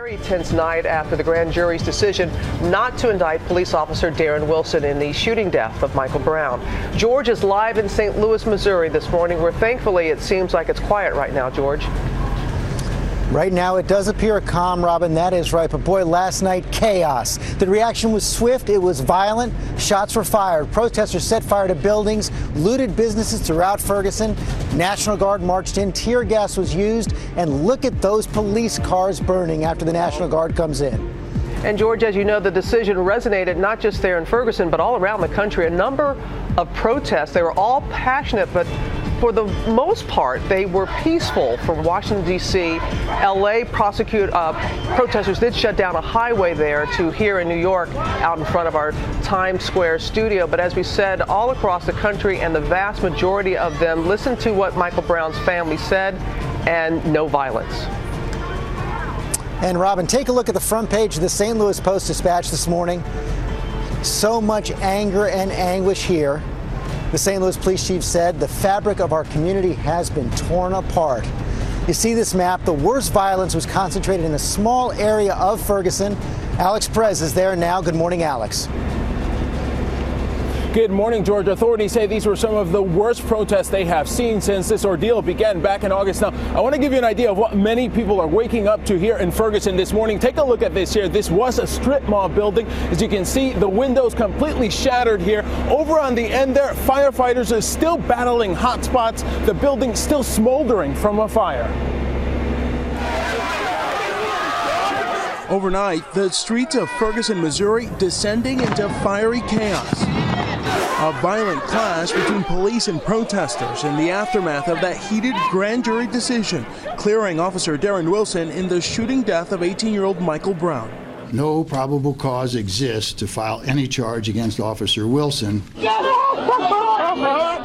Very tense night after the grand jury's decision not to indict police officer Darren Wilson in the shooting death of Michael Brown. George is live in St. Louis, Missouri this morning, where thankfully it seems like it's quiet right now, George. Right now, it does appear calm, Robin. That is right. But boy, last night, chaos. The reaction was swift. It was violent. Shots were fired. Protesters set fire to buildings, looted businesses throughout Ferguson. National Guard marched in. Tear gas was used. And look at those police cars burning after the National Guard comes in. And George, as you know, the decision resonated not just there in Ferguson, but all around the country. A number of protests. They were all passionate, but for the most part, they were peaceful from Washington, D.C. L.A. protesters did shut down a highway there to here in New York out in front of our Times Square studio. But as we said, all across the country, and the vast majority of them listened to what Michael Brown's family said, and no violence. And Robin, take a look at the front page of the St. Louis Post-Dispatch this morning. So much anger and anguish here. The St. Louis police chief said the fabric of our community has been torn apart. You see this map, the worst violence was concentrated in a small area of Ferguson. Alex Perez is there now. Good morning, Alex. Good morning, George. Authorities say these were some of the worst protests they have seen since this ordeal began back in August. Now, I want to give you an idea of what many people are waking up to here in Ferguson this morning. Take a look at this here. This was a strip mall building. As you can see, the windows completely shattered here. Over on the end there, firefighters are still battling hot spots. The building still smoldering from a fire. Overnight, the streets of Ferguson, Missouri, descending into fiery chaos. A violent clash between police and protesters in the aftermath of that heated grand jury decision, clearing Officer Darren Wilson in the shooting death of 18-year-old Michael Brown. No probable cause exists to file any charge against Officer Wilson.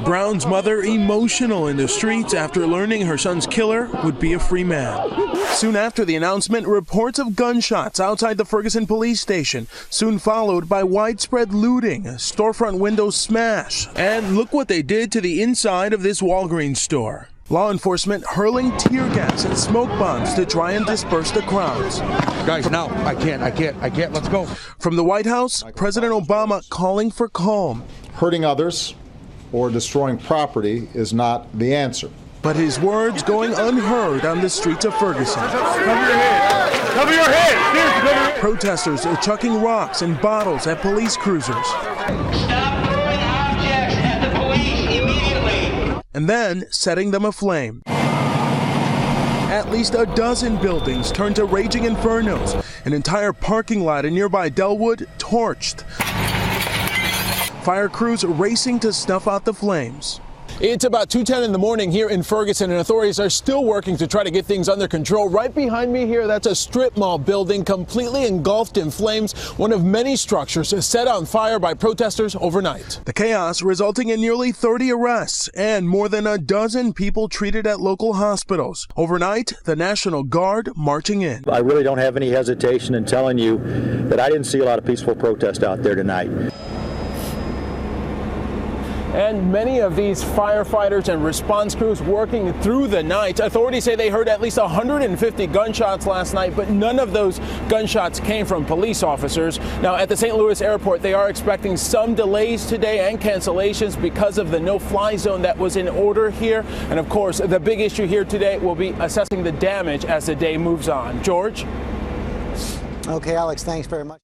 Brown's mother emotional in the streets after learning her son's killer would be a free man. Soon after the announcement, reports of gunshots outside the Ferguson police station, soon followed by widespread looting, storefront windows smashed, and look what they did to the inside of this Walgreens store. Law enforcement hurling tear gas and smoke bombs to try and disperse the crowds. Guys, now, I can't, let's go. From the White House, President Obama calling for calm. Hurting others or destroying property is not the answer. But his words going unheard on the streets of Ferguson. Cover your head! Cover your head! Seriously, cover your head! Protesters are chucking rocks and bottles at police cruisers. Stop throwing objects at the police immediately! And then setting them aflame. At least a dozen buildings turned to raging infernos. An entire parking lot in nearby Delwood torched. Fire crews racing to snuff out the flames. It's about 2:10 in the morning here in Ferguson, and authorities are still working to try to get things under control. Right behind me here, that's a strip mall building completely engulfed in flames, one of many structures set on fire by protesters overnight. The chaos resulting in nearly 30 arrests and more than a dozen people treated at local hospitals. Overnight, the National Guard marching in. I really don't have any hesitation in telling you that I didn't see a lot of peaceful protest out there tonight. And many of these firefighters and response crews working through the night. Authorities say they heard at least 150 gunshots last night, but none of those gunshots came from police officers. Now, at the St. Louis airport, they are expecting some delays today and cancellations because of the no-fly zone that was in order here. And of course, the big issue here today will be assessing the damage as the day moves on. George? Okay, Alex, thanks very much.